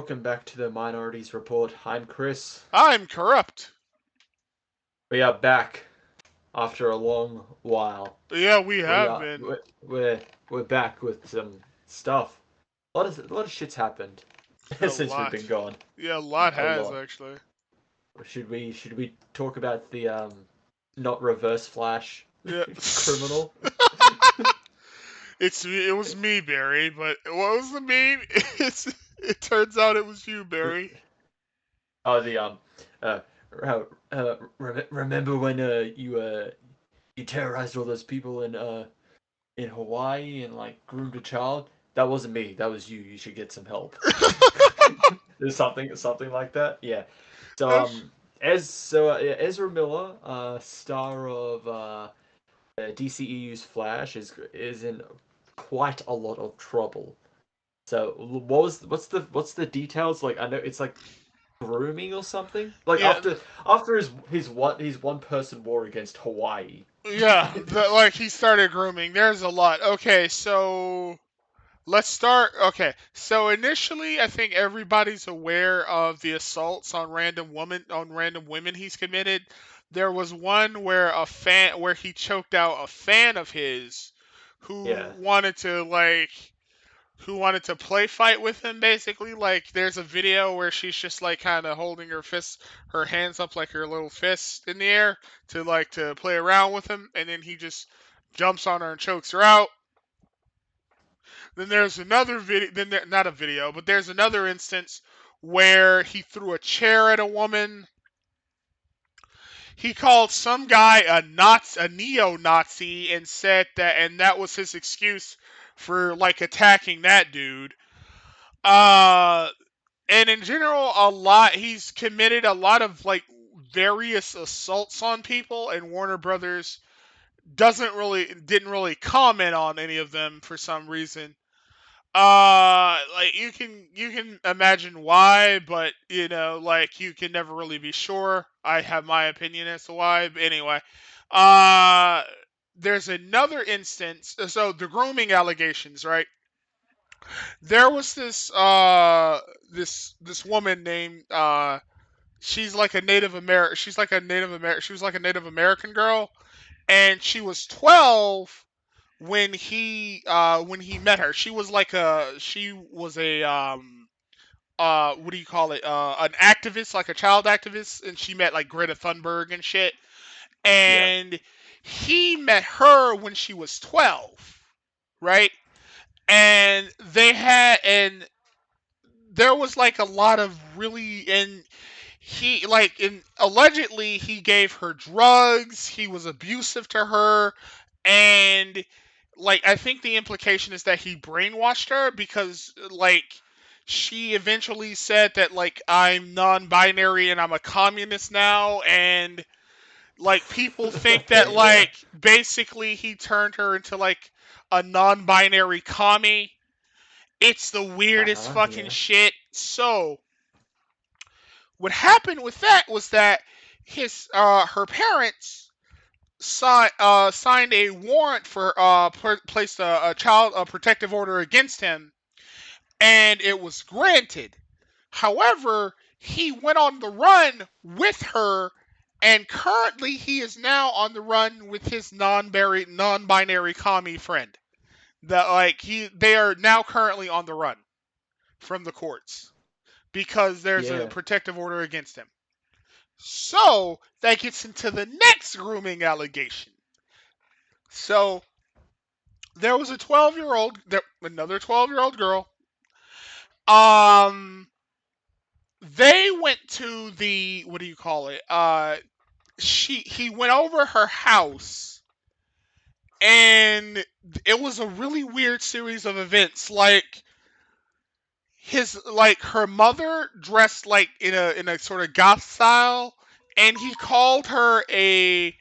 welcome back to the Minorities Report. I'm Chris. I'm corrupt. We are back after a long while. Yeah, we We have are been. we're back with some stuff. A lot of shit's happened A since we've lot. been gone. Yeah, a lot A has lot. actually. Should we talk about the not reverse flash Yeah. criminal? It was me, Barry, but what was the meme? It turns out it was you, Barry. Oh, the uh, remember when you terrorized all those people in Hawaii and like groomed a child? That wasn't me. That was you. You should get some help. There's something like that. Yeah. So Ezra Miller, star of DCEU's Flash, is in quite a lot of trouble. So what's the details? Like I know it's like grooming or something. Like Yeah, after his one person war against Hawaii. yeah. Like he started grooming. There's a lot. Okay, so let's start. Okay, so initially, I think everybody's aware of the assaults on random women he's committed. There was one where he choked out a fan of his who Yeah. wanted to play fight with him. Basically, like there's a video where she's just like kind of holding her hands up like her little fist in the air to play around with him, and then he just jumps on her and chokes her out. Then there's another video. Not a video, but there's another instance where he threw a chair at a woman. He called some guy a neo-Nazi, and that was his excuse for like attacking that dude. Uh, and in general, he's committed a lot of like various assaults on people, and Warner Brothers didn't really comment on any of them for some reason. Like you can imagine why, but like you can never really be sure. I have my opinion as to why, but anyway. Uh, there's another instance. So the grooming allegations, right? There was this woman named she was like a Native American girl, and she was 12 when he met her. She was a what do you call it? An activist, like a child activist, and she met like Greta Thunberg and shit. Yeah. And he met her when she was 12, right? And there was like a lot of really and he like in allegedly he gave her drugs, he was abusive to her, and like I think the implication is that he brainwashed her because like she eventually said that like I'm non-binary and I'm a communist now, and like people think that Okay. Yeah. like basically he turned her into like a non-binary commie. It's the Uh weirdest huh. fucking Yeah. shit. So what happened with that was that his her parents signed a warrant for placed a child a protective order against him, and it was granted. However, he went on the run with her, and currently he is now on the run with his non-binary commie friend. They are now currently on the run from the courts because there's a Yeah. protective order against him. So that gets into the next grooming allegation. So there was a another 12-year-old girl. Um, they went to the what do you call it? He went over her house, and it was a really weird series of events. Like her mother dressed like in a sort of goth style, and he called her a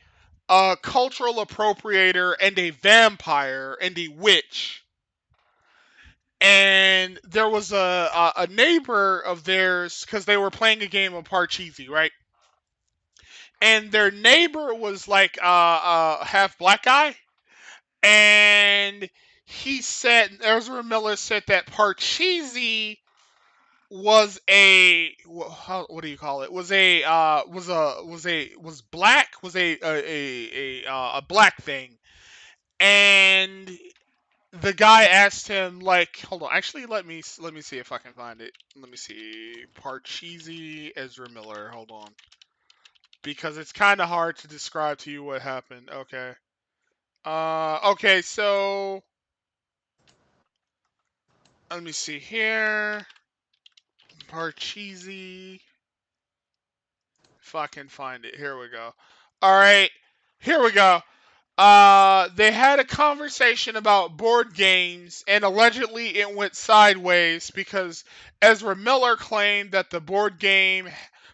cultural appropriator and a vampire and a witch. And there was a neighbor of theirs because they were playing a game of Parcheesi, right? And their neighbor was like a half black guy, and Ezra Miller said that Parcheesi was a what do you call it? Was black was a black thing, and the guy asked him like, hold on, actually let me see if I can find it. Let me see, Parcheesi Ezra Miller. Hold on, because it's kind of hard to describe to you what happened. Okay. Okay, so let me see here. Parcheesi. If I can find it. Here we go. All right. Here we go. They had a conversation about board games, and allegedly it went sideways because Ezra Miller claimed that the board game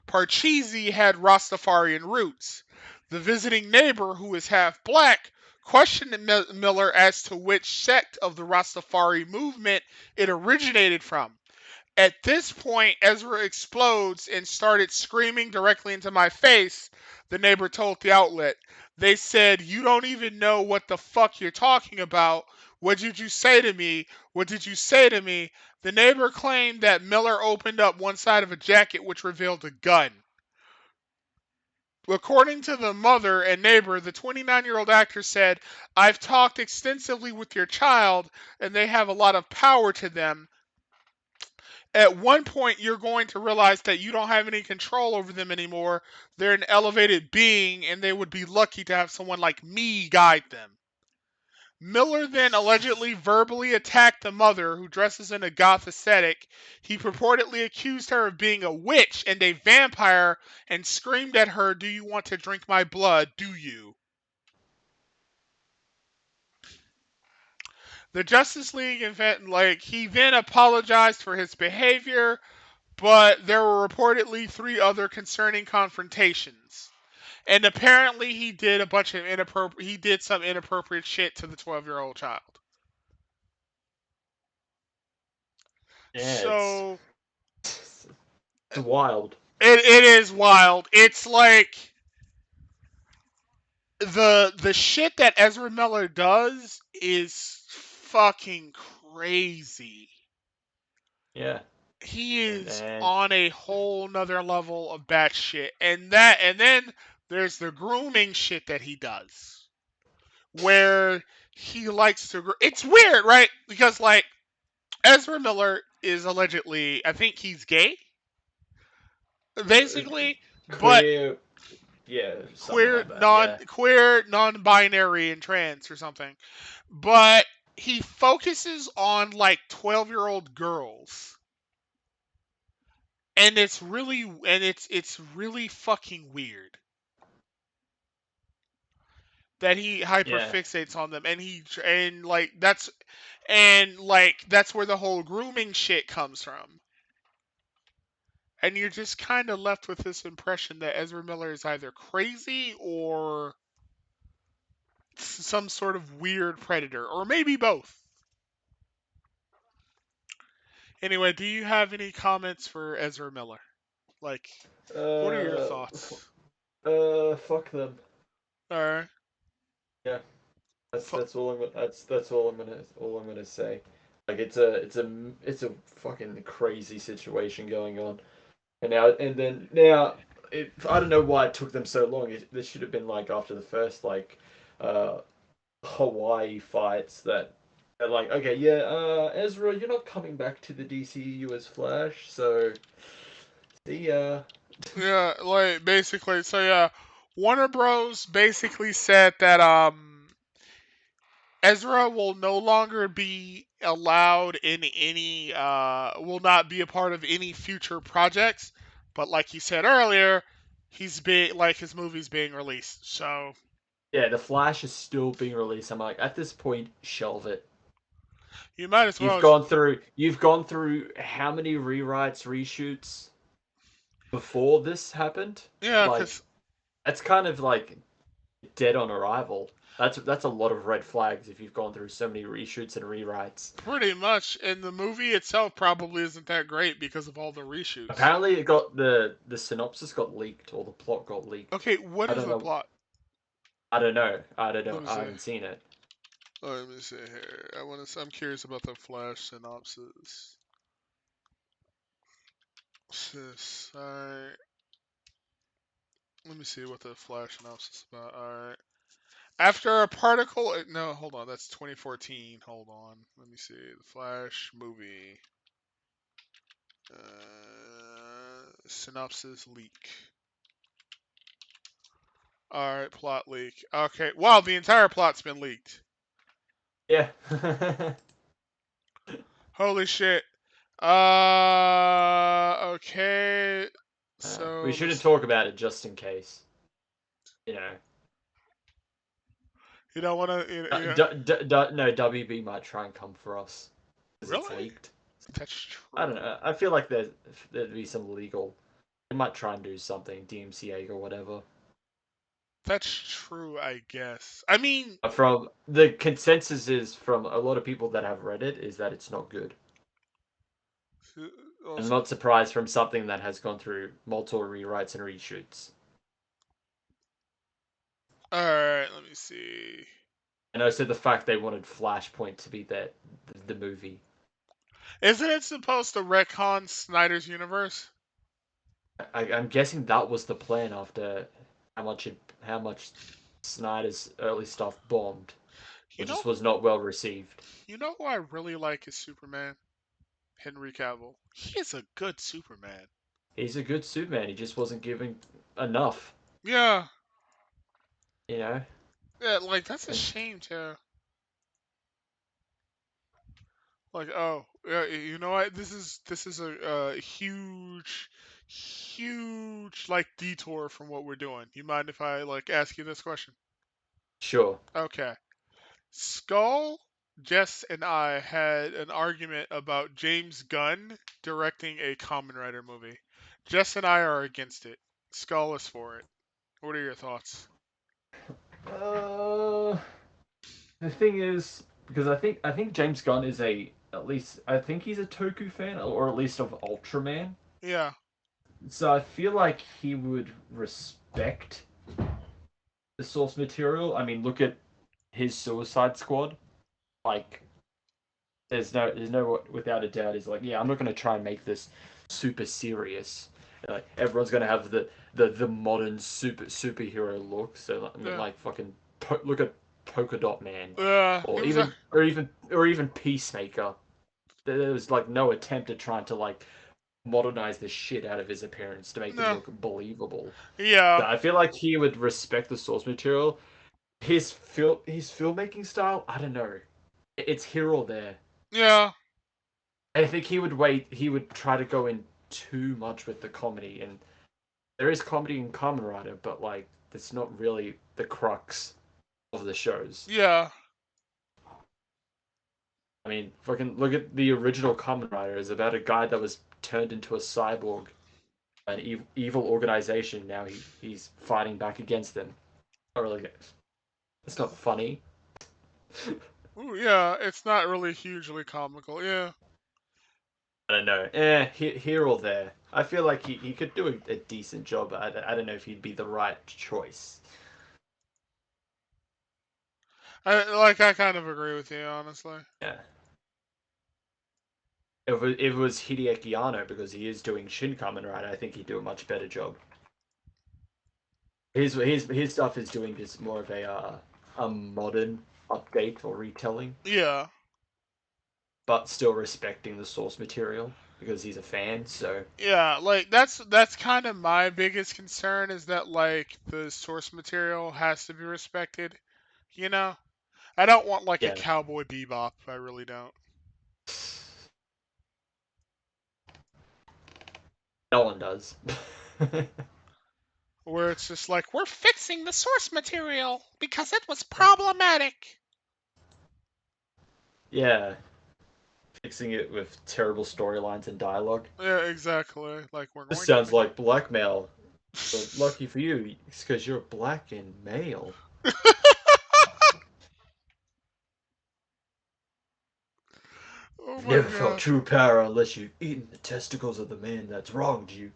Parcheesi had Rastafarian roots. The visiting neighbor, who is half black, questioned Miller as to which sect of the Rastafari movement it originated from. At this point, Ezra explodes and started screaming directly into my face, the neighbor told the outlet. They said, "You don't even know what the fuck you're talking about. What did you say to me? What did you say to me?" The neighbor claimed that Miller opened up one side of a jacket, which revealed a gun. According to the mother and neighbor, the 29-year-old actor said, "I've talked extensively with your child, and they have a lot of power to them. At one point you're going to realize that you don't have any control over them anymore. They're an elevated being, and they would be lucky to have someone like me guide them." Miller then allegedly verbally attacked the mother, who dresses in a goth aesthetic. He purportedly accused her of being a witch and a vampire and screamed at her, "Do you want to drink my blood? Do you?" The Justice League he then apologized for his behavior, but there were reportedly 3 other concerning confrontations. And apparently he did a bunch of he did some inappropriate shit to the 12-year-old child. Yeah, So it's wild. it is wild. It's like the shit that Ezra Miller does is fucking crazy. Yeah, He is and on a whole nother level of batshit. And then there's the grooming shit that he does, where he likes to. It's weird, right? Because like Ezra Miller is allegedly, I think he's gay, basically, but queer, yeah, something like that. Yeah, queer, non-binary, and trans or something. But he focuses on like 12-year-old girls, and it's really fucking weird that he yeah, hyperfixates on them, and that's where the whole grooming shit comes from. And you're just kind of left with this impression that Ezra Miller is either crazy or some sort of weird predator, or maybe both. Anyway, do you have any comments for Ezra Miller? Like, what are your uh, thoughts? fuck them. All right. Yeah, Fu- that's all I'm gonna say. Like it's a fucking crazy situation going on, I don't know why it took them so long. This should have been like after the first uh Hawaii fights that they're like, okay, yeah, Ezra, you're not coming back to the DCU as Flash, so see ya. yeah, like basically, so yeah, Warner Bros. Basically said that Ezra will no longer be allowed in any will not be a part of any future projects, but like he said earlier, he's being like his movie's being released. So Yeah, the Flash is still being released. I'm like, at this point, shelve it. you might as well. You've gone through how many rewrites, reshoots before this happened? Yeah, Like, cuz that's kind of like dead on arrival. That's a lot of red flags if you've gone through so many reshoots and rewrites. pretty much, and the movie itself probably isn't that great because of all the reshoots. Apparently, it got the synopsis got leaked or the plot got leaked. Okay, what I is don't the know. plot? I don't know. I don't Let know. me I see. haven't seen it. Let me see here. I'm curious about the Flash synopsis. Alright. Let me see what the Flash synopsis is about. Alright. After a particle. No, hold on. That's 2014. Hold on. Let me see. The Flash movie. Synopsis leak. Alright, plot leak. Okay. Wow, the entire plot's been leaked. Yeah. Holy shit. Okay. We So shouldn't let's. talk about it just in case. You know. You don't want to. Yeah. No, WB might try and come for us because it's Really? leaked. That's I don't true. know. I feel like there'd be some legal. They might try and do something, DMCA or whatever. That's true, I guess. I mean, From the consensus is from a lot of people that have read it is that it's not good. I'm also, not surprised from something that has gone through multiple rewrites and reshoots. alright, let me see. And also the fact they wanted Flashpoint to be the movie. Isn't it supposed to retcon Snyder's universe? I'm guessing that was the plan after how much Snyder's early stuff bombed, or You know, just was not well received. you know who I really like is Superman? Henry Cavill. He is a good Superman. He's a good Superman. He just wasn't giving enough, Yeah, you know. yeah, like that's a And shame too. Like, oh, yeah, you know what? This is a huge like detour from what we're doing. You mind if I like ask you this question? sure, Okay. Skull, Jess, and I had an argument about James Gunn directing a Kamen Rider movie. Jess and I are against it. Skull is for it. What are your thoughts? uh, the thing is, because I think James Gunn is at least I think he's a Toku fan, or at least of Ultraman. Yeah, So I feel like he would respect the source material. I mean, look at his Suicide Squad. Like, there's no without a doubt. He's like, yeah, I'm not gonna try and make this super serious. Like everyone's gonna have the modern superhero look. So like, I mean, yeah, like fucking look at Polka Dot Man, yeah. He or was even or even or even Peacemaker. There was like no attempt at trying to like modernize the shit out of his appearance to make him no, look believable. So yeah, I feel like he would respect the source material. His filmmaking style, I don't know. It's here or there. yeah, I think he would wait. He would try to go in too much with the comedy, and there is comedy in Kamen Rider, but like that's not really the crux of the shows. yeah, I mean, fucking look at the original Kamen Rider. It's about a guy that was turned into a cyborg, an evil organization. Now he's fighting back against them. Not really. It's not funny. ooh, yeah. It's not really hugely comical. Yeah, I don't know. Here or there. I feel like he could do a decent job. I don't know if he'd be the right choice. I kind of agree with you honestly. Yeah. If it was Hideaki Anno, because he is doing Shin Kamen Rider, I think he'd do a much better job. His stuff is doing just more of a modern update or retelling, Yeah, but still respecting the source material because he's a fan. So yeah. Like that's kind of my biggest concern is that like the source material has to be respected. You know. I don't want like a yeah, Cowboy Bebop. I really don't. no one does. Where it's just like we're fixing the source material because it was problematic. Yeah, fixing it with terrible storylines and dialogue. Yeah, exactly. Like we're This going to sounds fix. like blackmail. But lucky for you, it's because you're black and male. Oh You've my never felt god. true power unless you've eaten the testicles of the man that's wronged you.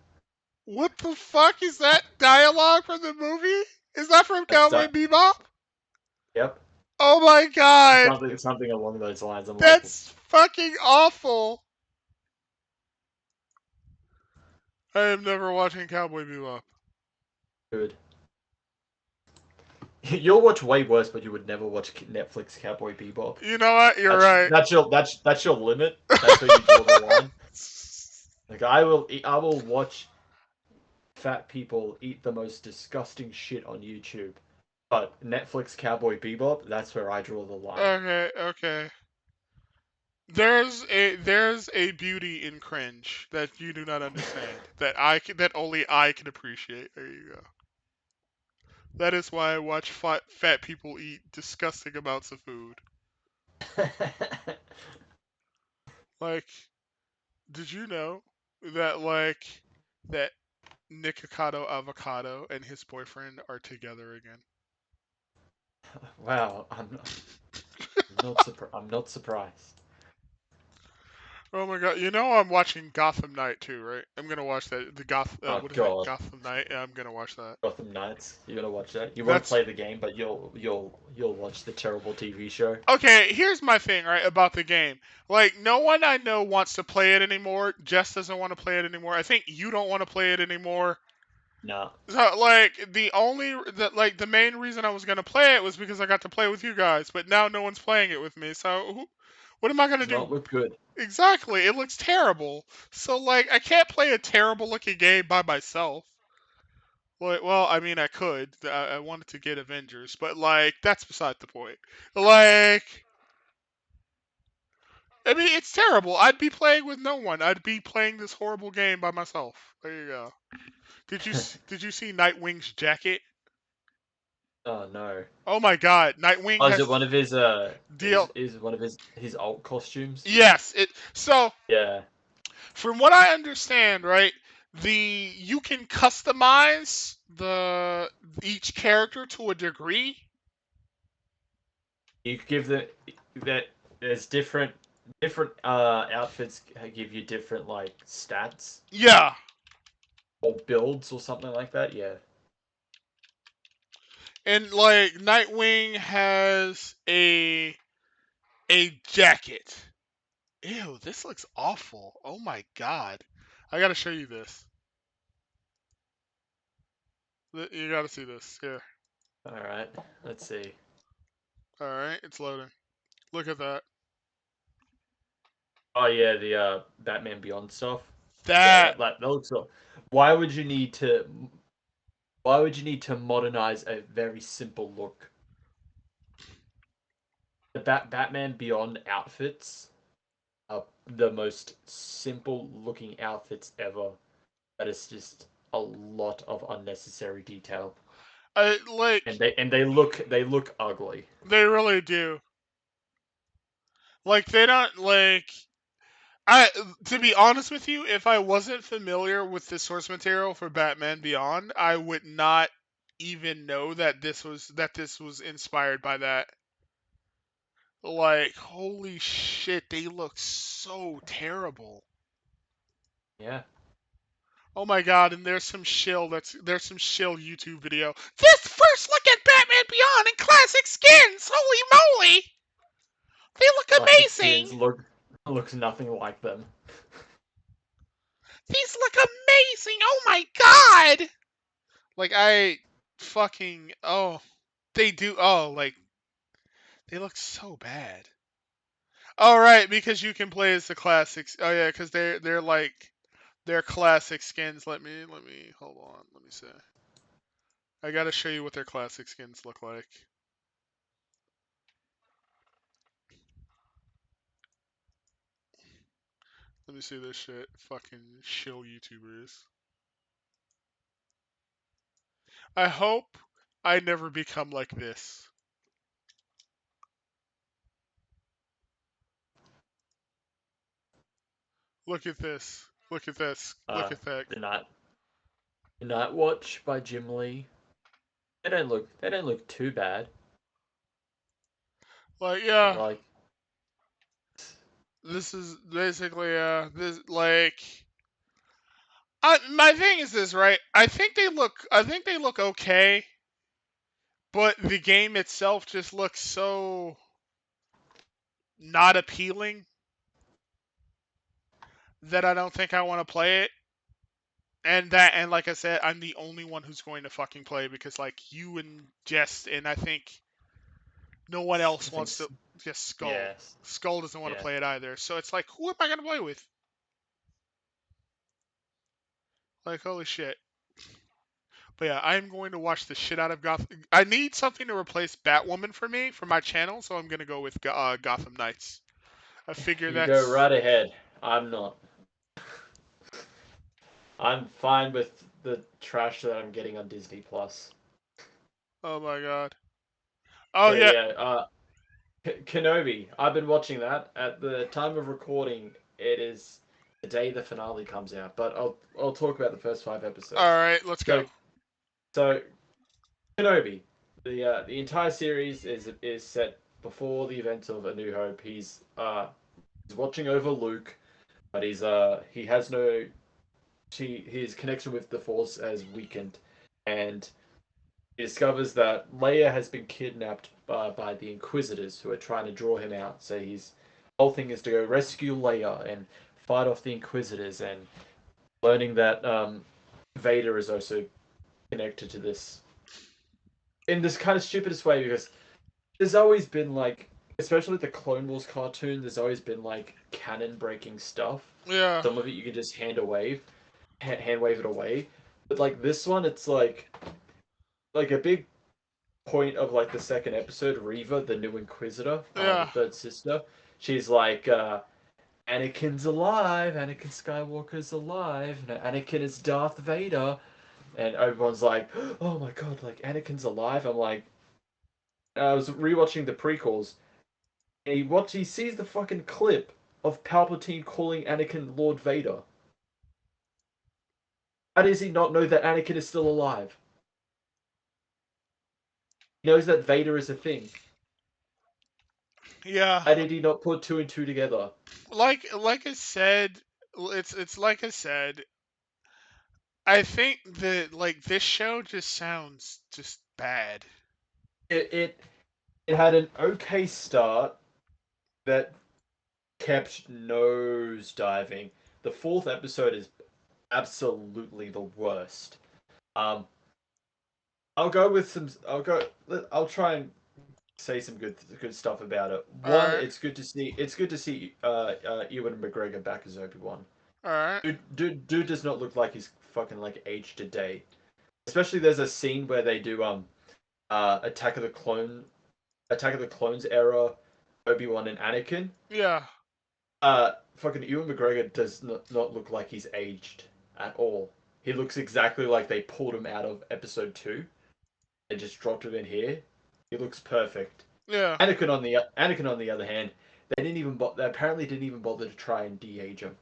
What the fuck is that dialogue from the movie? Is that from That's Cowboy Bebop? yep. Oh my god. Something along those lines. I'm like, That's fucking awful. I am never watching Cowboy Bebop. Good. You'll watch way worse, but you would never watch Netflix Cowboy Bebop. You know what? You're right. That's your limit. That's where you draw the line. Like I will watch fat people eat the most disgusting shit on YouTube. But Netflix Cowboy Bebop, that's where I draw the line. Okay, okay. There's a beauty in cringe that you do not understand that only I can appreciate. There you go. That is why I watch fat people eat disgusting amounts of food. Like, did you know that that Nikocado Avocado and his boyfriend are together again? Wow, I'm not surprised. Oh my god! You know I'm watching Gotham Knight too, right? I'm gonna watch that. Oh What is it? God, Gotham Knight. Yeah, I'm gonna watch that. Gotham Knights. You're gonna watch that? You won't That's play the game, but you'll watch the terrible TV show. okay. Here's my thing, right, about the game. Like, no one I know wants to play it anymore. Jess doesn't want to play it anymore. I think you don't want to play it anymore. No, So, like, the main reason I was gonna play it was because I got to play with you guys. But now no one's playing it with me. So, what am I gonna does not do? look good. Exactly. It looks terrible. So, like, I can't play a terrible looking game by myself. Well, I mean, I could. I wanted to get Avengers, but like, that's beside the point. Like, I mean, it's terrible. I'd be playing with no one. I'd be playing this horrible game by myself. There you go. Did you see Nightwing's jacket? Oh no. Oh my God, Nightwing Oh, is it has one of his deal. is one of his alt costumes? Yes, it. So Yeah. from what I understand, right, you can customize the each character to a degree. You could give that there's different outfits give you different like stats Yeah, or builds or something like that. Yeah. and like Nightwing has a jacket. Ew, this looks awful. Oh my God, I gotta show you this. You gotta see this. Here. All right. Let's see. All right, it's loading. Look at that. Oh yeah, the Batman Beyond stuff. Yeah, That that looks. Why would you need to? Why would you need to modernize a very simple look? The Batman Beyond outfits are the most simple looking outfits ever. That is just a lot of unnecessary detail, I like. and they look ugly. They really do. Like they don't like. I to be honest with you, if I wasn't familiar with the source material for Batman Beyond, I would not even know that this was inspired by that. Like, holy shit, they look so terrible. Yeah. Oh my god, and there's some shill YouTube video. This first look at Batman Beyond in classic skins. Holy moly, they look Classic skins amazing. looks nothing like them. These look amazing. Oh my god. Like I fucking they do like they look so bad. Oh right, because you can play as the classics. Oh yeah, because they're like they're classic skins. Let me hold on. Let me see. I gotta show you what their classic skins look like. Let me see this shit. Fucking shill YouTubers. I hope I never become like this. Look at this. Look at this. Look at that. The Night Watch by Jim Lee. They don't look too bad. Like But yeah, like this is basically this like my thing is this, right? I think they look okay, but the game itself just looks so not appealing that I don't think I want to play it. and like I said, I'm the only one who's going to fucking play because like you and Jess and I think no one I else think, wants to. Just Skull. yes, Skull doesn't want to yeah. play it either. So it's like, who am I gonna play with? Like, holy shit. But yeah, I'm going to watch the shit out of Gotham. I need something to replace Batwoman for me for my channel, so I'm gonna go with Gotham Knights. I figure You go that's. right ahead. I'm not. I'm fine with the trash that I'm getting on Disney Plus. Oh my god. Oh But yeah. yeah, Kenobi. I've been watching that. At the time of recording, it is the day the finale comes out. But I'll talk about the first 5 episodes. All right, let's So go. so Kenobi, the entire series is set before the events of A New Hope. He's watching over Luke, but he has no his connection with the Force has weakened, and he discovers that Leia has been kidnapped by the Inquisitors who are trying to draw him out. So his whole thing is to go rescue Leia and fight off the Inquisitors, and learning that Vader is also connected to this in this kind of stupidest way because there's always been like, especially the Clone Wars cartoon, there's always been like canon breaking stuff. Yeah. Some of it you can just hand wave it away. But like this one, it's like a big point of like the second episode. Reva, the new Inquisitor, the Yeah. third sister, she's like, Anakin's alive. Anakin Skywalker's alive. No, Anakin is Darth Vader, and everyone's like, oh my god, like Anakin's alive. I'm like, I was rewatching the prequels. He sees the fucking clip of Palpatine calling Anakin Lord Vader. How does he not know that Anakin is still alive? He knows that Vader is a thing. Yeah. How did he not put two and two together? Like I said, it's like I said. I think that like this show just sounds just bad. It it, it had an okay start that kept nose diving. The fourth episode is absolutely the worst. Um, I'll go with some. I'll try and say some good stuff about it. All One, right. it's good to see. It's good to see Ewan McGregor back as Obi-Wan. All right. Dude does not look like he's fucking like aged a day. Especially there's a scene where they do Attack of the Clones era Obi-Wan and Anakin. Yeah. Fucking Ewan McGregor does not look like he's aged at all. He looks exactly like they pulled him out of episode 2 and just dropped him in here. He looks perfect. Yeah. Anakin on the other hand, they apparently didn't even bother to try and de-age him.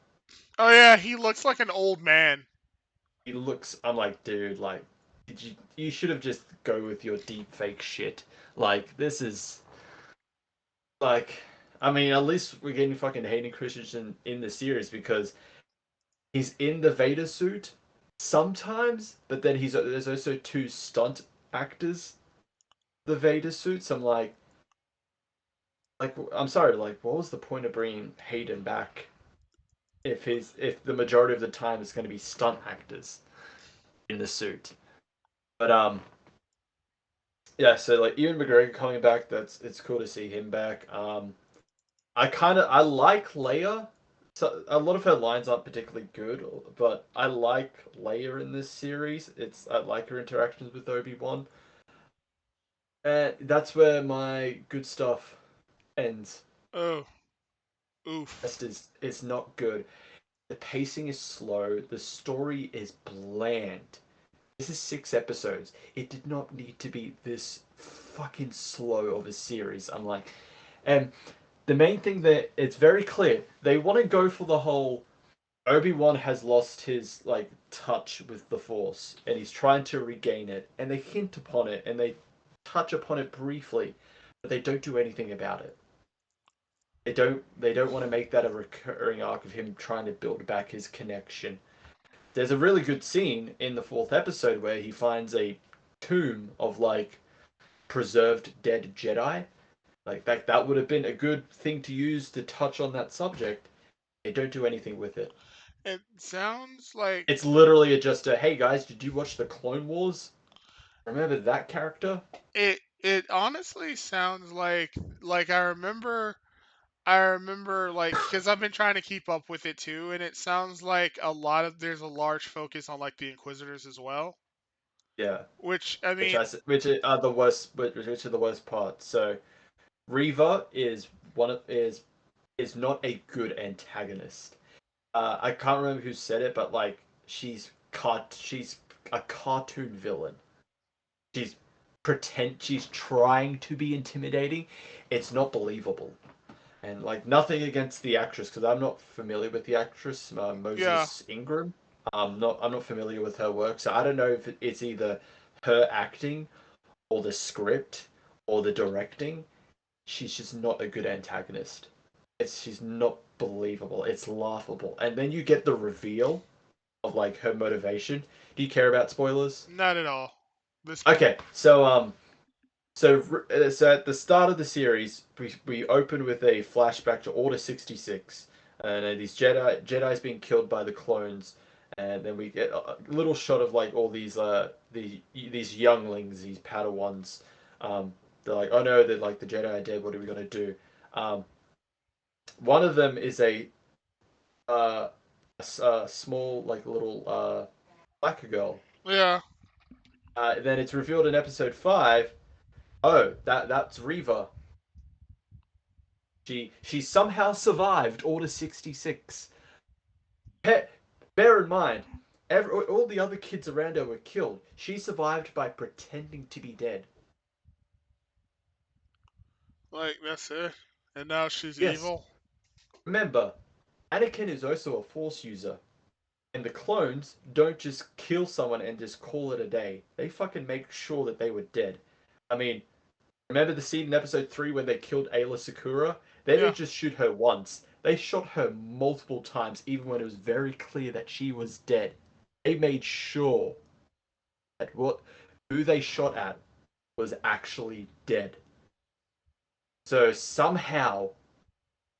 Oh yeah, he looks like an old man. He looks. I'm like, dude, like, you should have just go with your deep fake shit. Like, this is like, I mean, at least we're getting fucking Hayden Christensen in the series because he's in the Vader suit sometimes, but then there's also two stunt actors the Vader suits. I'm like I'm sorry, like what was the point of bringing Hayden back if the majority of the time it's going to be stunt actors in the suit? But yeah, so like Ewan McGregor coming back, it's cool to see him back. I like Leia. So a lot of her lines aren't particularly good, but I like Leia in this series. I like her interactions with Obi-Wan. And that's where my good stuff ends. Oh. Oof. Rest is not good. The pacing is slow. The story is bland. This is 6 episodes. It did not need to be this fucking slow of a series. I'm like, and the main thing that it's very clear they want to go for the whole Obi-Wan has lost his like touch with the Force and he's trying to regain it, and they hint upon it and they touch upon it briefly, but they don't do anything about it. They don't want to make that a recurring arc of him trying to build back his connection. There's a really good scene in the fourth episode where he finds a tomb of like preserved dead Jedi. Like that would have been a good thing to use to touch on that subject. They don't do anything with it. It sounds like It's literally just a, hey guys, did you watch the Clone Wars? Remember that character? it honestly sounds like I remember like because I've been trying to keep up with it too, and it sounds like there's a large focus on like the Inquisitors as well. Yeah, Which I which mean, are the worst, which are the worst parts. So Reva is one of is not a good antagonist. I can't remember who said it, but like she's a cartoon villain. She's she's trying to be intimidating. It's not believable. And like nothing against the actress because I'm not familiar with the actress yeah, Moses Ingram. I'm not familiar with her work, so I don't know if it's either her acting or the script or the directing. She's just not a good antagonist. She's not believable. It's laughable, and then you get the reveal of like her motivation. Do you care about spoilers? not at all. This point, Okay, so at the start of the series, we open with a flashback to Order 66, and these Jedi's being killed by the clones, and then we get a little shot of like all these younglings, these Padawans. They're like, oh no, they're like the Jedi are dead. What are we gonna do? Um, one of them is uh, a small like little black girl. yeah. Then it's revealed in episode 5. Oh, that's Reva. She somehow survived Order 66. Bear in mind, all the other kids around her were killed. She survived by pretending to be dead. Like that's it. And now she's Yes, evil. remember, Anakin is also a Force user. And the clones don't just kill someone and just call it a day. They fucking make sure that they were dead. I mean, remember the scene in episode 3 when they killed Ayla Sakura? They Yeah. didn't just shoot her once. They shot her multiple times, even when it was very clear that she was dead. They made sure that who they shot at was actually dead. So somehow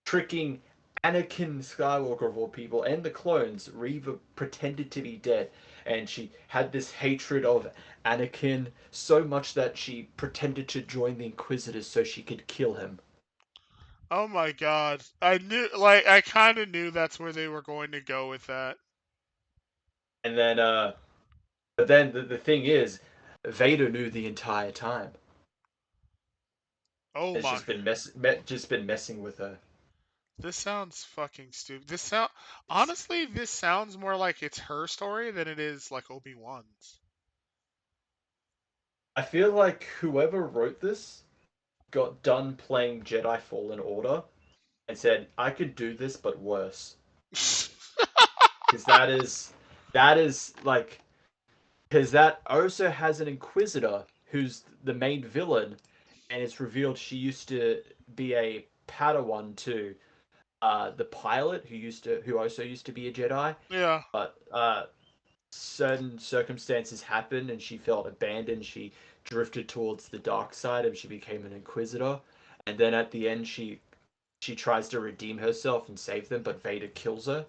tricking Anakin Skywalker of all people and the clones, Reva pretended to be dead, and she had this hatred of Anakin so much that she pretended to join the Inquisitors so she could kill him. Oh my god. I kind of knew that's where they were going to go with that. And then, but then the thing is, Vader knew the entire time. Oh It's my. just been messing with her. This sounds fucking stupid. Honestly, this sounds more like it's her story than it is like Obi-Wan's. I feel like whoever wrote this got done playing Jedi Fallen Order and said, "I could do this, but worse." Because that is like because that also has an Inquisitor who's the main villain, and it's revealed she used to be a Padawan to the pilot who also used to be a Jedi, Yeah. but certain circumstances happened and she felt abandoned. She drifted towards the dark side and she became an Inquisitor. And then at the end, she tries to redeem herself and save them, but Vader kills her.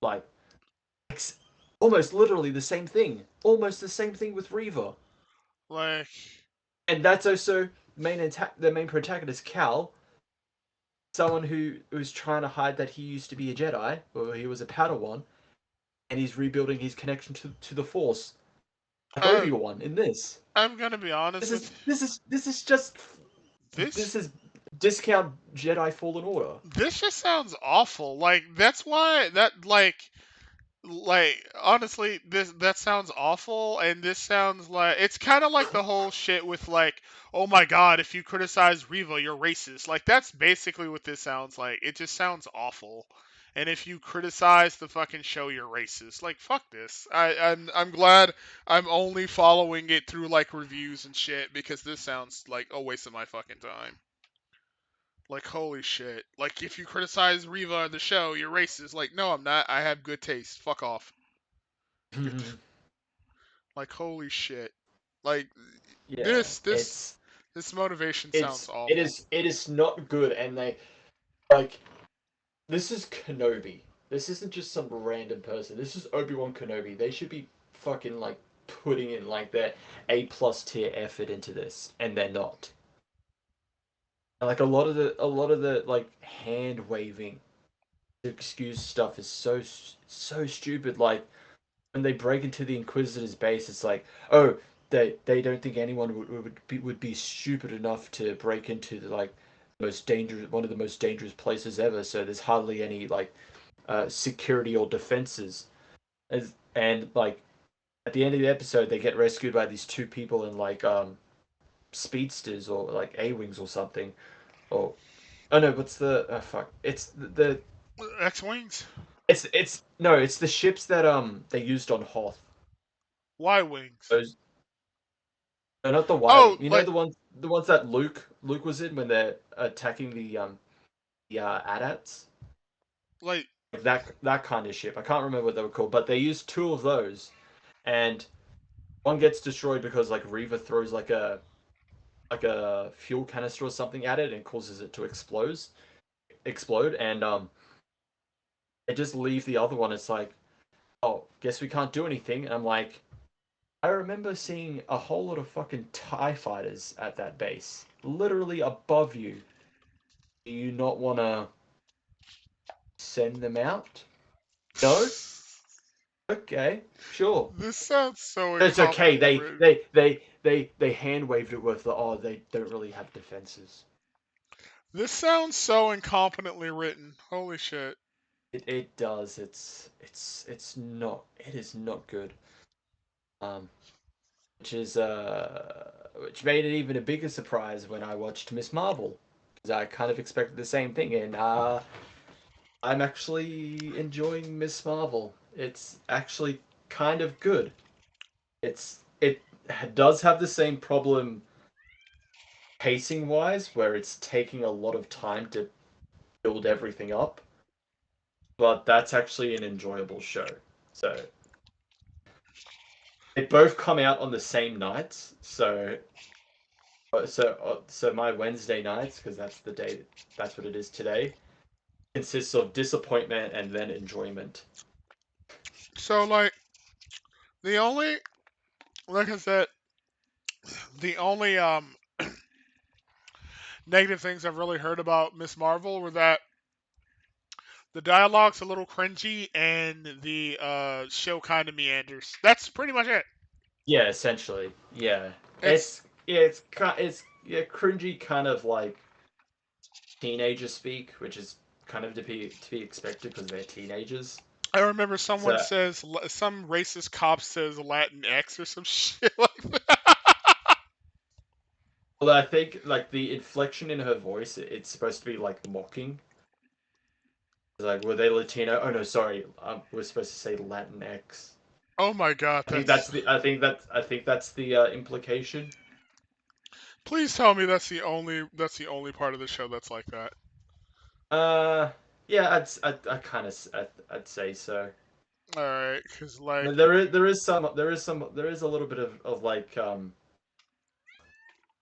Like almost literally the same thing. Almost the same thing with Reva. Like And that's also the main protagonist, Cal, someone who's trying to hide that he used to be a Jedi, or he was a Padawan, and he's rebuilding his connection to the Force, like I Obi-Wan in this. I'm gonna be honest This with is this is this is just this. this is discount Jedi Fallen Order. This just sounds awful. Like that's why that honestly this that sounds awful, and this sounds like it's kind of like the whole shit with like, oh my god, if you criticize Reva you're racist. Like that's basically what this sounds like. It just sounds awful. And if you criticize the fucking show you're racist. Like fuck this. I'm glad I'm only following it through like reviews and shit, because this sounds like a waste of my fucking time. Like holy shit. Like if you criticize Reva the show, you're racist. Like no, I'm not. I have good taste. Fuck off. Get the, like holy shit. Like Yeah, this this this motivation sounds it awful. is it is not good, and they like this is Kenobi. This isn't just some random person. This is Obi-Wan Kenobi. They should be fucking like putting in like their A+ tier effort into this, and they're not. Like a lot of the like hand waving excuse stuff is so stupid. Like when they break into the Inquisitor's base, it's like, oh, they don't think anyone would be stupid enough to break into the like most dangerous one of the most dangerous places ever. So there's hardly any like security or defenses. And like at the end of the episode, they get rescued by these two people in like speedsters or like A-wings or something. Or oh no, what's the fuck? It's the X-wings, it's no, it's the ships that they used on Hoth. Y-wings. Those no, not the Oh, Y-wing. You know like the ones that Luke was in when they're attacking the AT-ATs. like Like that kind of ship. I can't remember what they were called, but they used two of those, and one gets destroyed because like Reva throws like a fuel canister or something at it and causes it to explode, and they just leave the other one. It's like, oh, guess we can't do anything. And I'm like, I remember seeing a whole lot of fucking TIE fighters at that base, literally above you. Do you not want to send them out? No? Okay, sure. this sounds so It's okay. incompetently They written. they they they hand waved it with the oh they don't really have defenses. This sounds so incompetently written. Holy shit. It does. It's not. It is not good. Um, which made it even a bigger surprise when I watched Miss Marvel, because I kind of expected the same thing, and I'm actually enjoying Miss Marvel. It's actually kind of good. It does have the same problem pacing wise, where it's taking a lot of time to build everything up, but that's actually an enjoyable show. So they both come out on the same nights, so my Wednesday nights, because that's the day, that's what it is today, consists of disappointment and then enjoyment. So like the only, like I said, the only negative things I've really heard about Miss Marvel were that the dialogue's a little cringy and the show kind of meanders. That's pretty much it. Yeah, essentially. Yeah, It's it's yeah cringy, kind of like teenager speak, which is kind of to be expected because they're teenagers. I remember someone So, says some racist cop says Latin X or some shit like that. well, I think like the inflection in her voice, it's supposed to be like mocking. It's like, were they Latino? Oh no, sorry, we're supposed to say Latinx. Oh my god, I think that's. that's the. I think that's the implication. Please tell me that's the only part of the show that's like that. Uh, yeah, I kind of I'd say so. All right, because like There is a little bit of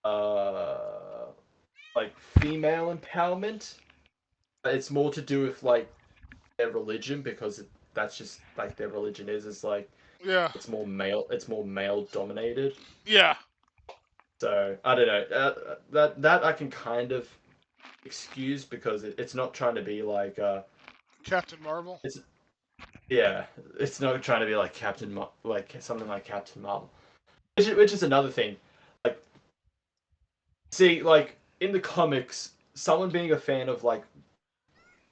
uh like female empowerment. It's more to do with like their religion, because that's just like their religion is. It's like yeah, it's more male dominated. yeah, So I don't know. That I can kind of excuse, because it's not trying to be like Captain Marvel. it's yeah, it's not trying to be like like something like Captain Marvel, which is another thing. Like, see, like in the comics, someone being a fan of like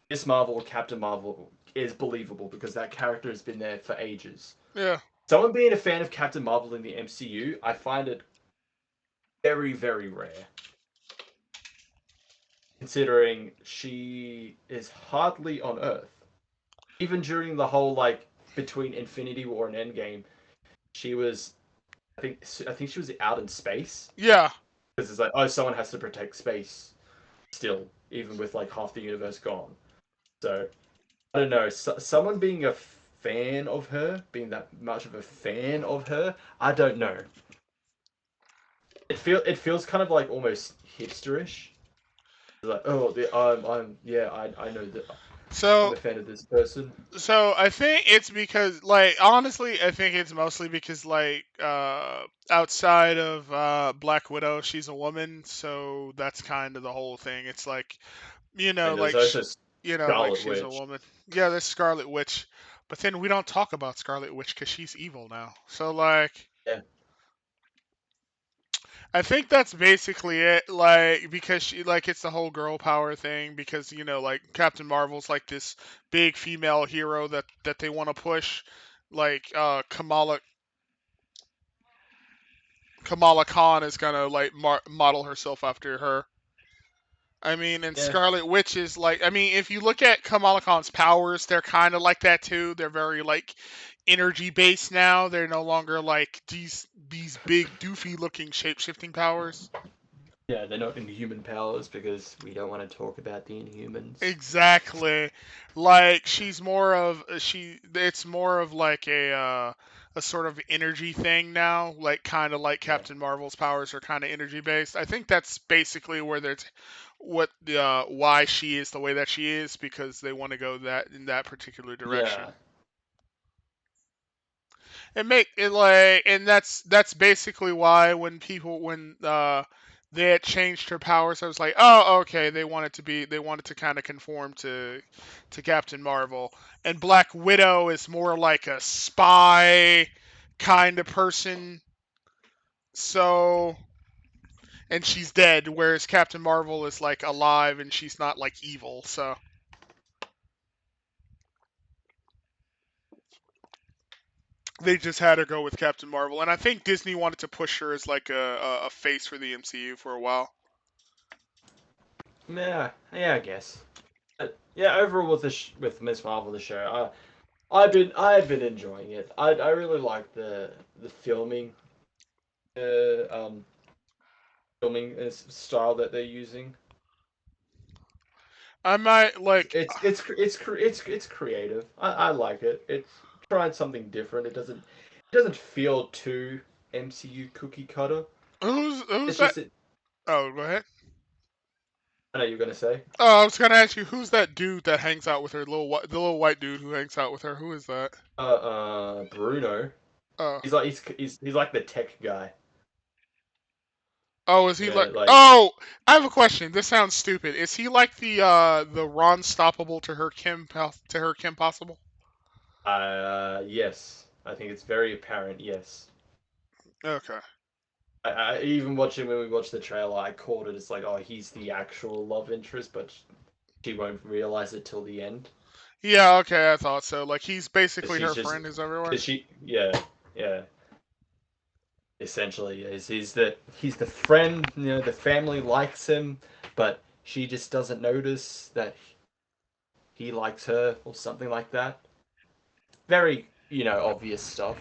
Miss Marvel or Captain Marvel is believable, because that character has been there for ages. Yeah, Someone being a fan of Captain Marvel in the MCU, I find it very, very rare, considering she is hardly on Earth. Even during the whole like between Infinity War and Endgame, she was. I think she was out in space, yeah. because it's like, oh, someone has to protect space still, even with like half the universe gone. So I don't know. Someone being a fan of her, being that much of a fan of her, I don't know. It feels kind of like almost hipsterish. Like, oh, I'm yeah, I know that. I'm So a fan of this person. I think it's because, like, honestly, I think it's mostly because, like, outside of Black Widow, she's a woman, so that's kind of the whole thing. It's like, And there's like also like Scarlet she's a Witch. woman. Yeah, there's Scarlet Witch, but then we don't talk about Scarlet Witch because she's evil now. So, like, Yeah, I think that's basically it. Like, because she, like, it's the whole girl power thing. Because like Captain Marvel's like this big female hero that they want to push. Like, Kamala Khan is gonna like model herself after her. I mean, and yeah, Scarlet Witch is like, I mean, if you look at Kamala Khan's powers, they're kind of like that too. They're very like energy based now. They're no longer like these big doofy looking shape shifting powers. yeah. They're not Inhuman powers because we don't want to talk about the Inhumans. Exactly. Like she's more of she it's more of like a sort of energy thing now, like kind of like Yeah, Captain Marvel's powers are kind of energy based. I think that's basically where there's what the why she is the way that she is because they want to go that in that particular direction. yeah, And make it like and that's basically why when they had changed her powers, I was like, oh, okay, they wanted to kind of conform to Captain Marvel. And Black Widow is more like a spy kind of person. So and she's dead, whereas Captain Marvel is like alive and she's not like evil. So they just had her go with Captain Marvel, and I think Disney wanted to push her as like a face for the MCU for a while. yeah, yeah. I guess. But yeah, overall with with Miss Marvel the show, I've been enjoying it. I really like the uh, um style that they're using. I might like. It's creative. I like it. It's trying something different. It doesn't feel too MCU cookie cutter. Who's It's that? just it. Oh, go ahead. I know you're gonna say Oh, I was gonna ask you who's that dude that hangs out with her, the little white dude who hangs out with her. Who is that? Bruno. Oh, He's like the tech guy. oh, is he like? Yeah, like Oh, I have a question. This sounds stupid. Is he like the Ron Stoppable to her Kim Possible? yes. I think it's very apparent. Yes. Okay. I even watching when we watched the trailer, I called it. It's like, oh, he's the actual love interest, but she won't realize it till the end. Yeah. Okay. I thought so. Like he's Because basically she's her just, friend who's everywhere. because yeah, yeah. Essentially, he's the friend. The family likes him, but she just doesn't notice that he likes her or something like that. Very, obvious stuff.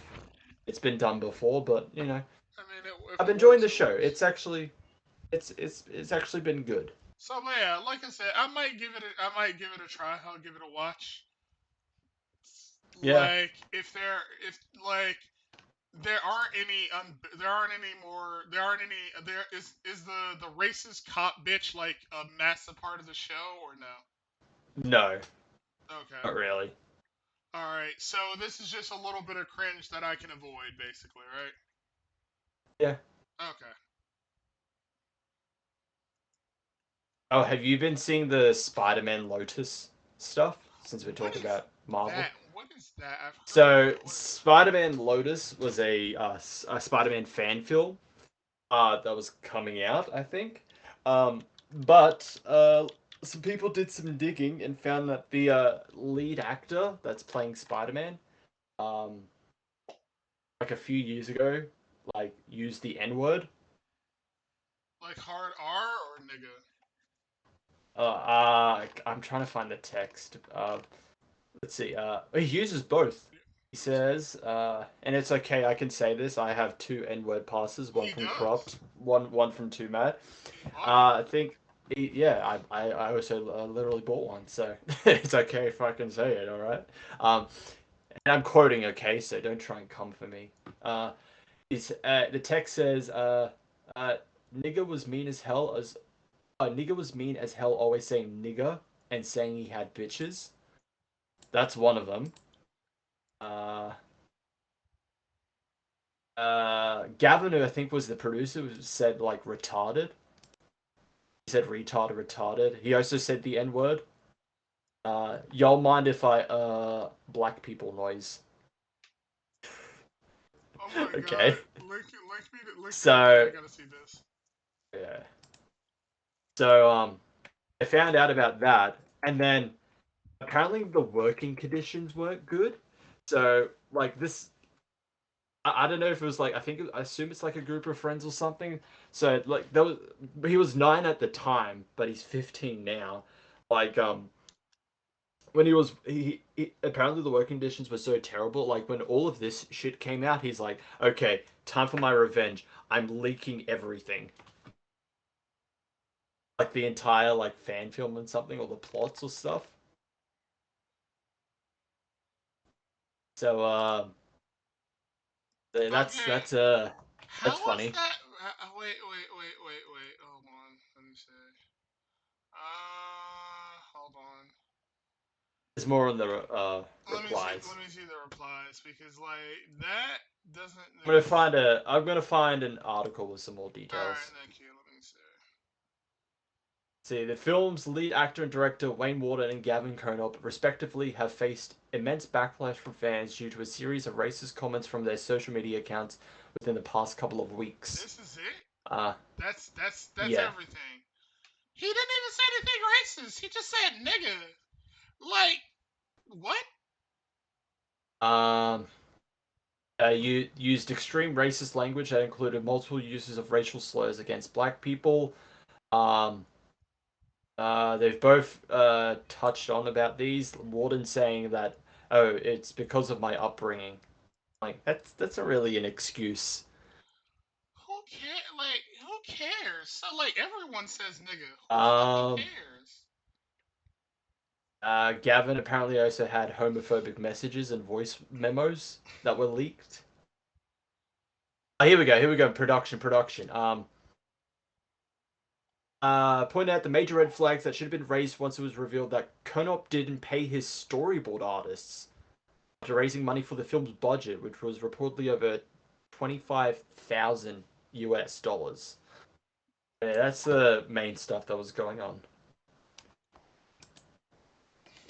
It's been done before, but I mean, if I'm it enjoying works, the it show. works. It's actually been good. So yeah, like I said, I might give it a try. I'll give it a watch. Yeah. Like if like there aren't any more there aren't any there is the racist cop bitch like a massive part of the show or no? No, Okay. not really. All right. So this is just a little bit of cringe that I can avoid, basically, right? Yeah. Okay. Oh, have you been seeing the Spider-Man Lotus stuff since we're What talking is about Marvel? that? What is that? I've heard of So, it. What is it? Spider-Man Lotus was a Spider-Man fan film that was coming out, I think. But some people did some digging and found that the lead actor that's playing Spider-Man, um, like a few years ago, like used the N-word. Like hard R or nigga? I'm trying to find the text. Let's see. He uses both. He says, and it's okay. I can say this. I have two N-word passes. One He from does. corrupt. One from too mad. He bought it. I think. Yeah, I also literally bought one, so it's okay if I can say it. All right. Um, and I'm quoting. Okay, so don't try and come for me. Is the text says, uh, nigga was mean as hell as nigga was mean as hell, always saying nigga and saying he had bitches. That's one of them. Uh, Gavin, who I think was the producer, said like retarded. He said retarded, retarded. He also said the N word. Y'all mind if I black people noise? Oh my Okay. god. Link me to that. So I gotta see this. yeah. So I found out about that, and then apparently the working conditions weren't good. So like this, I don't know if it was like I assume it's like a group of friends or something. So like there was he was 9 at the time, but he's 15 now. Like when he apparently the working conditions were so terrible. Like when all of this shit came out, he's like, okay, time for my revenge. I'm leaking everything, like the entire like fan film and something, or the plots or stuff. So that's Okay. that's uh How that's was funny. that? Wait. Hold on. Let me see. Hold on. It's more on the Let replies. me see the replies because like that doesn't I'm gonna make. find a. I'm gonna find an article with some more All right. details. Thank you. Let me see. See, the film's lead actor and director Wayne Warden and Gavin Konop, respectively, have faced immense backlash from fans due to a series of racist comments from their social media accounts within the past couple of weeks. This is it. Uh, That's yeah. everything. He didn't even say anything racist. He just said nigga. Like what? Um, you used extreme racist language that included multiple uses of racial slurs against black people. Um, they've both touched on about these. Warden saying that, oh, it's because of my upbringing. Like that's not really an excuse. Who cares? Like who cares? So like everyone says nigga. Who fucking Um, cares? Gavin apparently also had homophobic messages and voice memos that were leaked. Oh, here we go. Here we go. Production. Point out the major red flags that should have been raised once it was revealed that Konop didn't pay his storyboard artists after raising money for the film's budget, which was reportedly over 25,000 US dollars. Yeah, that's the main stuff that was going on.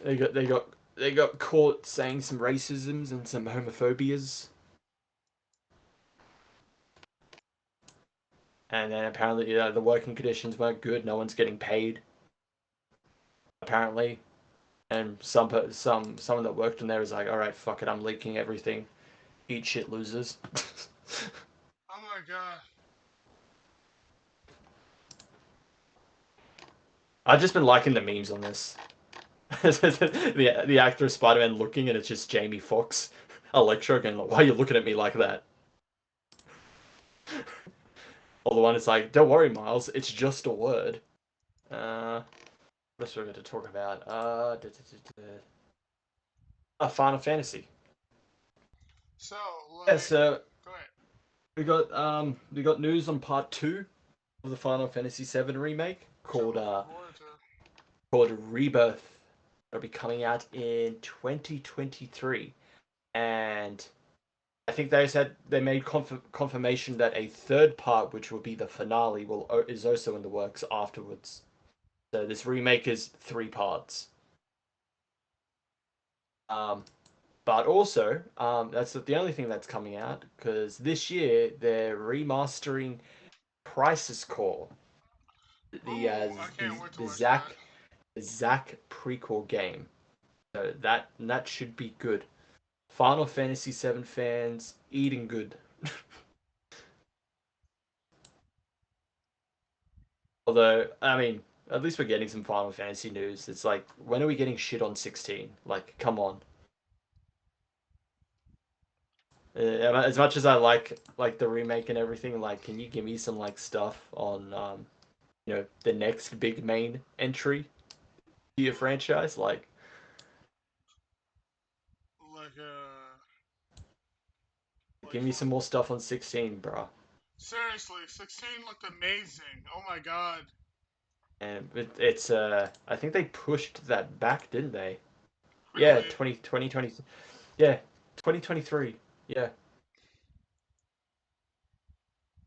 They got caught saying some racisms and some homophobias, and then apparently the working conditions weren't good. No one's getting paid apparently, and someone that worked in there is like, all right, fuck it, I'm leaking everything. Eat shit, losers. Oh my god. I've just been liking the memes on this. The actor of Spider-Man looking, and it's just Jamie Foxx, Electro, going, why are you looking at me like that? Or the one is like, don't worry, Miles, it's just a word. What else we're going to talk about? Final Fantasy. So Yeah, like, so go ahead. we got news on part two of the Final Fantasy VII remake Sure, called look forward to. Rebirth. It'll be coming out in 2023, and I think they made confirmation that a third part, which will be the finale, is also in the works afterwards. So this remake is 3 parts. Um, but also, that's not the only thing that's coming out because this year they're remastering Crisis Core, the uh, Oh, I the can't wait to the watch that. Zack prequel game. So that should be good. Final Fantasy VII fans eating good. Although, I mean, at least we're getting some Final Fantasy news. It's like, when are we getting shit on 16? Like, come on. As much as I like the remake and everything, like, can you give me some like stuff on the next big main entry to your franchise? Like like Give me some what? more stuff on 16, bro. Seriously, 16 looked amazing. Oh my god. And it's I think they pushed that back, didn't they? Yeah, Really? 2020. Yeah, 2023. Yeah.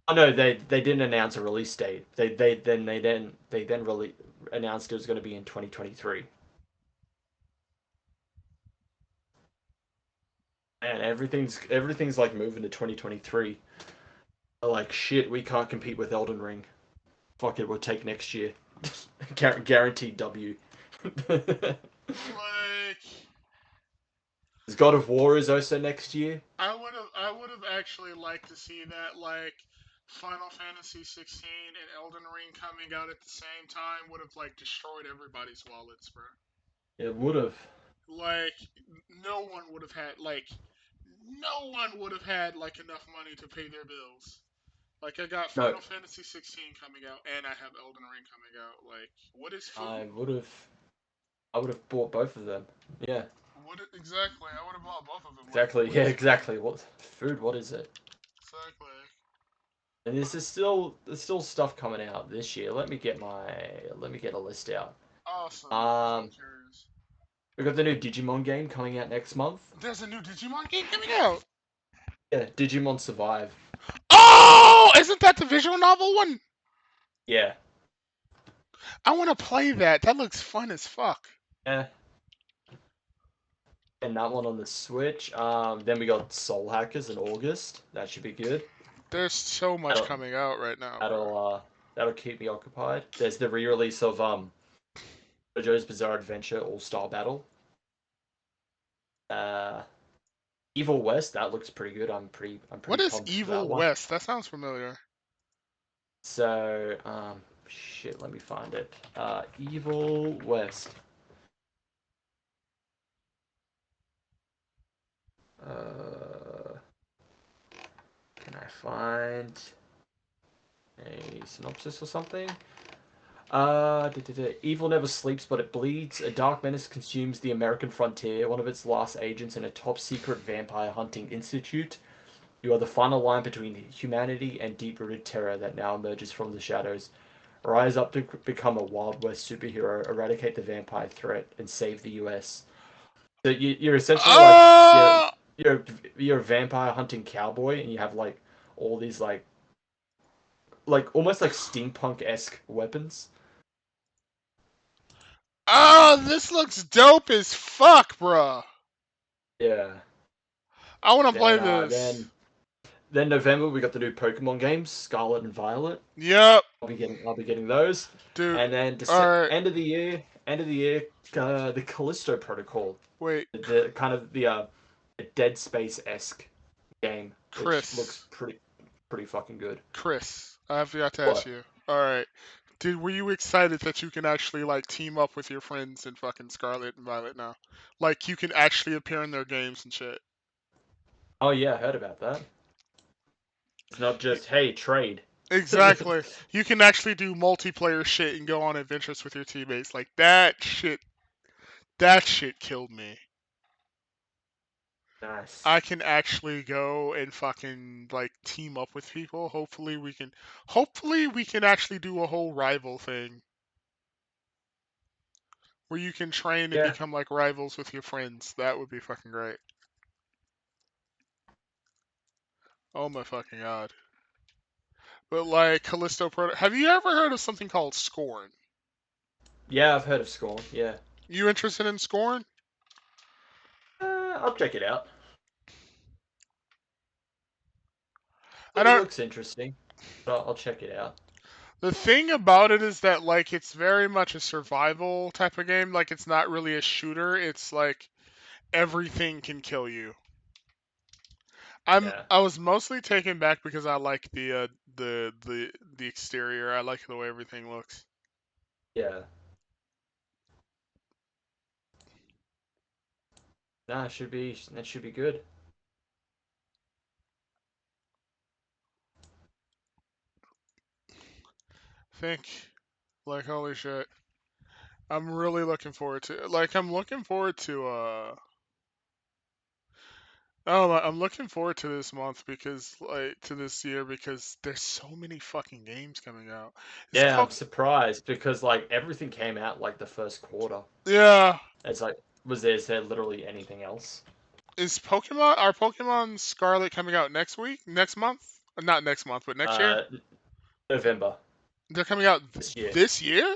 Oh no, they didn't announce a release date. They then really announced it was going to be in 2023. And everything's like moving to 2023. Like shit, we can't compete with Elden Ring. Fuck it, we'll take next year. Guaranteed W. Like, God of War is also next year. I would have actually liked to see that, like, Final Fantasy 16 and Elden Ring coming out at the same time would have like destroyed everybody's wallets, bro. It would have. Like, no one would have had like no one would have had like enough money to pay their bills. Like, I got No, Final Fantasy 16 coming out and I have Elden Ring coming out. Like, what is food? I would have. I would have bought both of them. Yeah, Exactly? I would have bought both of them. Like, exactly. what Yeah, is food? exactly. What food? What is it? Exactly. And this is still there's still stuff coming out this year. Let me get a list out. Awesome, because I'm Um, curious. we got the new Digimon game coming out next month. There's a new Digimon game coming out. Yeah, Digimon Survive. Oh, isn't that the visual novel one? Yeah, I want to play that. That looks fun as fuck. yeah, and that one on the Switch. Then we got Soul Hackers in August. That should be good. There's so much That'll coming out right now, bro. that'll keep me occupied. There's the re-release of JoJo's Bizarre Adventure All Star Battle. Uh, Evil West. That looks pretty good. I'm What pretty is pumped for that Evil one. West? That sounds familiar. So shit. Let me find it. Evil West. Uh, can I find a synopsis or something? Evil never sleeps, but it bleeds. A dark menace consumes the American frontier, one of its last agents in a top secret vampire hunting institute. You are the final line between humanity and deep rooted terror that now emerges from the shadows. Rise up to become a Wild West superhero, eradicate the vampire threat, and save the US. So you're essentially like Uh, you're you're a vampire hunting cowboy, and you have like all these like almost like steampunk esque weapons. oh, this looks dope as fuck, bro. Yeah. I want to play Then this. then November we got the new Pokemon games, Scarlet and Violet. Yep, I'll be getting those. dude. And then All right, end of the year, the Callisto Protocol, wait, the kind of the Dead Space esque game, which looks Chris. pretty fucking good. Chris, I forgot to ask What? you. All right, were you excited that you can actually like team up with your friends in fucking Scarlet and Violet now? Like, you can actually appear in their games and shit. Oh yeah, I heard about that. It's not just hey trade. Exactly. You can actually do multiplayer shit and go on adventures with your teammates. Like, that shit killed me. Nice. I can actually go and fucking like team up with people. Hopefully we can actually do a whole rival thing where you can train and Yeah, become like rivals with your friends. That would be fucking great. Oh my fucking god. But like Callisto Proto, have you ever heard of something called Scorn? yeah, I've heard of Scorn. Yeah, You interested in Scorn? I'll check it out. I It don't. looks interesting. I'll check it out. The thing about it is that like it's very much a survival type of game. Like, it's not really a shooter. It's like everything can kill you. Yeah, I was mostly taken back because I like the exterior. I like the way everything looks. yeah. Nah, that should be good. Think like, holy shit. I'm really looking forward to like I'm looking forward to oh, I'm looking forward to this month because like to this year because there's so many fucking games coming out. It's Yeah, I'm called surprised because like everything came out like the first quarter. yeah. It's like is there literally anything else? Are Pokemon Scarlet coming out next week? Next month? Not next month, but next year? Uh, November They're coming out this year. this year?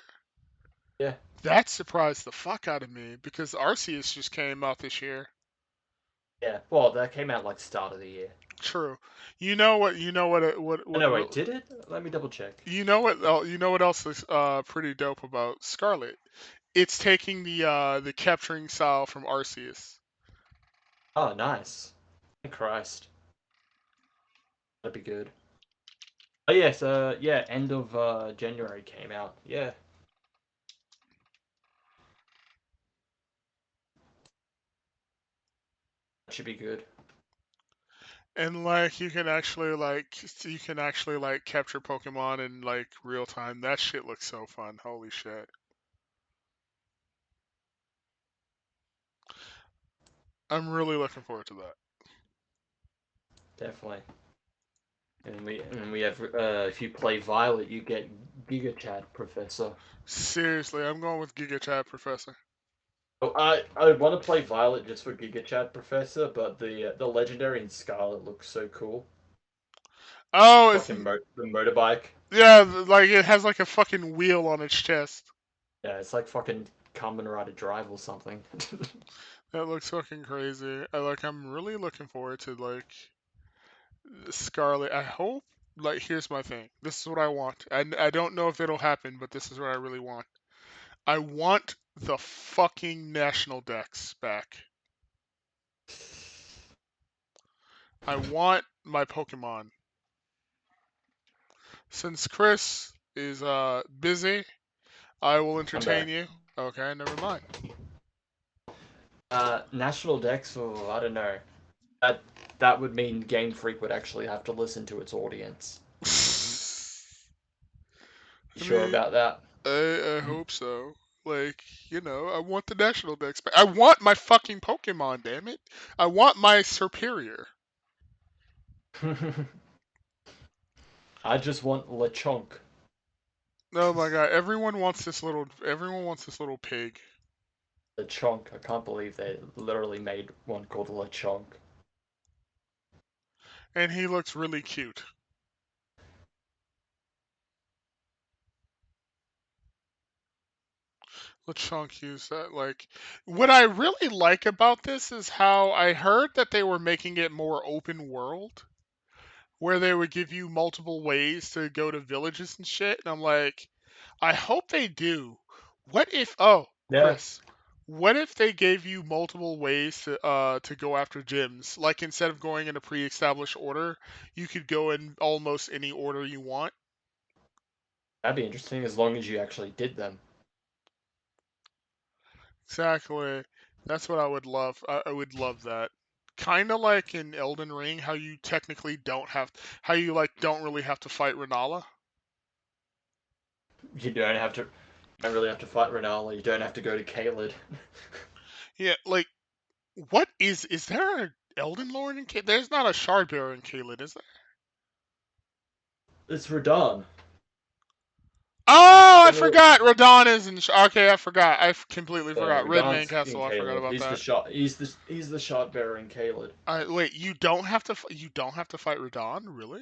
Yeah, That surprised the fuck out of me because Arceus just came out this year. yeah. Well, that came out like start of the year. True. You know what? You know Oh, no, wait, did it? Let me double check. You know what? You know what else is pretty dope about Scarlet? It's taking the capturing style from Arceus. Oh, nice. Thank Christ. That'd be good. Oh yes, yeah, end of January came out. Yeah, that should be good. And like you can actually like capture Pokemon in like real time. That shit looks so fun. Holy shit. I'm really looking forward to that. Definitely. And we have if you play Violet, you get Giga Chat Professor. Seriously, I'm going with Giga Chat Professor. Oh, I want to play Violet just for Giga Chat Professor, but the legendary in Scarlet looks so cool. Oh, it's Fucking the motorbike. yeah, like it has like a fucking wheel on its chest. Yeah, it's like fucking Kamen Rider Drive or something. That looks fucking crazy. I'm really looking forward to like Scarlet. I hope like here's my thing. This is what I want. I don't know if it'll happen, but this is what I really want. I want the fucking national decks back. I want my Pokemon. Since Chris is busy, I will I'm entertain back. you. Okay, never mind. National Dex. Oh, I don't know. That that would mean Game Freak would actually have to listen to its audience. You I sure mean, about that? I hope so. Like, I want the national decks back. I want my fucking Pokemon, damn it. I want my superior. I just want Lechonk. Oh my god, everyone wants this little pig. Lechonk. I can't believe they literally made one called Lechonk. And he looks really cute. Lechonk use that like what I really like about this is how I heard that they were making it more open world, where they would give you multiple ways to go to villages and shit. And I'm like, I hope they do. What if Yeah, Chris, what if they gave you multiple ways to go after gyms? Like instead of going in a pre-established order, you could go in almost any order you want. that'd be interesting as long as you actually did them. Exactly. That's what I would love. I would love that. Kind of like in Elden Ring, how you technically how you like don't really have to fight Renala. You don't really have to fight Renala. You don't have to go to Caelid. Yeah, like what is there a Elden Lord in Caelid? There's not a Shard Bearer in Caelid, is there? It's Radahn. Oh, I The little forgot. Radon is in. Okay, I forgot. Completely forgot. Red Man Radahn's in Castle. I forgot Caelid. about that. He's the shot bearer in Caelid. Wait, you don't have to fight Radon, really?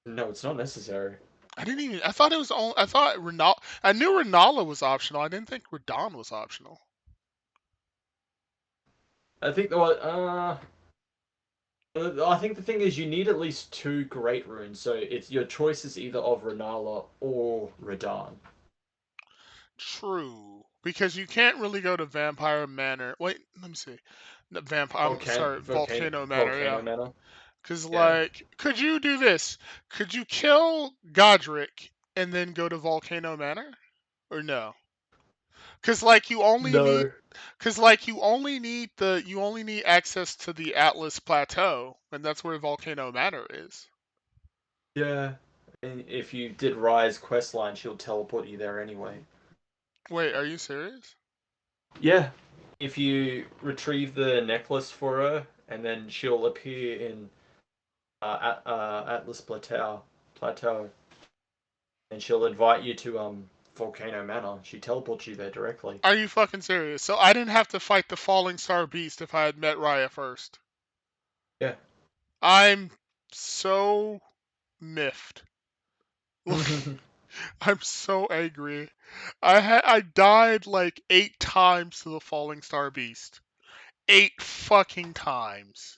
No, it's not necessary. I didn't even. I thought it was only. I thought Renala. I knew Renala was optional. I didn't think Radon was optional. I think I think the thing is you need at least two great runes, so it's your choice is either of Renala or Radahn. True, because you can't really go to Vampire Manor. Wait, let me see. Vampire. I'm sorry, Volcano Manor. Yeah. Volcano Manor. Because, Yeah. like, could you do this? Could you kill Godric and then go to Volcano Manor? Or no? Because, like, No. you only need access to the Atlas Plateau, and that's where Volcano Manor is. Yeah. And if you did Rise questline, she'll teleport you there anyway. Wait, are you serious? Yeah. If you retrieve the necklace for her, and then she'll appear in Atlas Plateau, and she'll invite you to Volcano Manor. She teleports you there directly. Are you fucking serious? So I didn't have to fight the falling star beast if I had met Raya first. Yeah. I'm so miffed. I'm so angry. I died like 8 times to the falling star beast. 8 fucking times.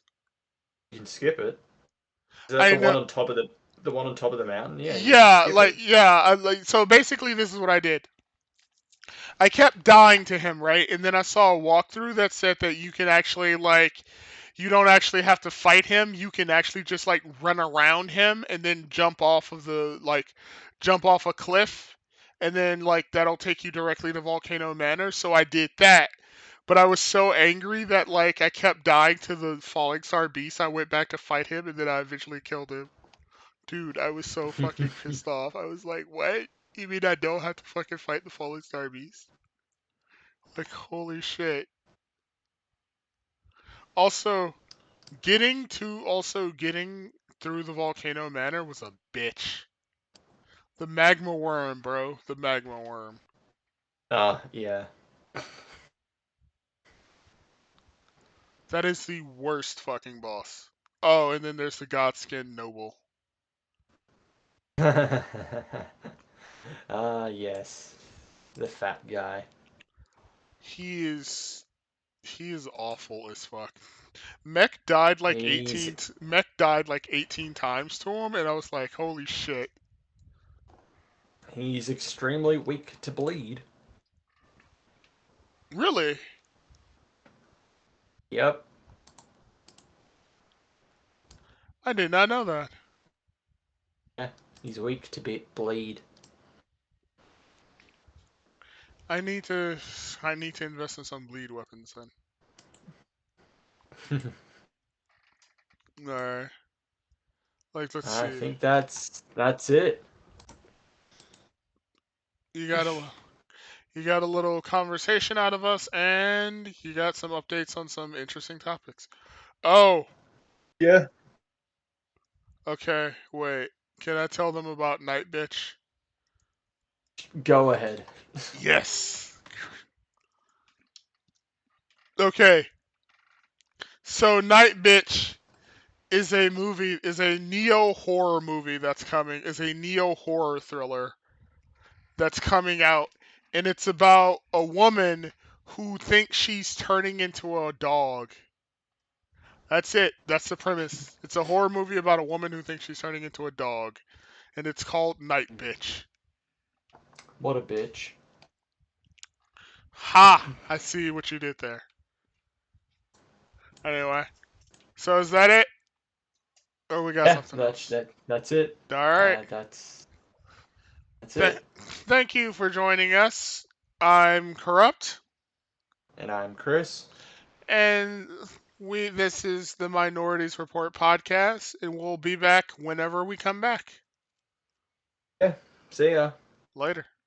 You can skip it. Is that I the know. one on top of the one on top of the mountain? Yeah, you can Yeah, skip like it. yeah, so basically this is what I did. I kept dying to him, right? And then I saw a walkthrough that said that you can actually you don't actually have to fight him. You can actually just like run around him and then jump off a cliff, and then like that'll take you directly to Volcano Manor. So I did that. But I was so angry that like I kept dying to the falling star beast. I went back to fight him and then I eventually killed him. Dude, I was so fucking pissed off. I was like, what? You mean I don't have to fucking fight the falling star beast? Like, holy shit. Also, getting through the volcano manor was a bitch. The magma worm, bro. The magma worm. Yeah. That is the worst fucking boss. Oh, and then there's the Godskin Noble. Yes. The fat guy. He is he is awful as fuck. He's Mech died like 18 times to him, and I was like, holy shit. he's extremely weak to bleed. Really? Yep. I did not know that. Yeah. He's weak to bleed. I need to invest in some bleed weapons then. Alright. Like, let's I see. think that's it. You got a you got a little conversation out of us, and you got some updates on some interesting topics. Oh, Yeah. okay. Wait. Can I tell them about Night Bitch? Go ahead. Yes. Okay. So Night Bitch is a neo horror movie that's coming. Is a neo horror thriller that's coming out, and it's about a woman who thinks she's turning into a dog. That's it. That's the premise. It's a horror movie about a woman who thinks she's turning into a dog, and it's called Night Bitch. What a bitch. Ha! I see what you did there. Anyway, so is that it? Or we got Yeah, something else? that's it. All right. That's Th- it. Thank you for joining us. I'm Corrupt, And I'm Chris. and this is the Minorities Report podcast, and we'll be back whenever we come back. Yeah. See ya. Later.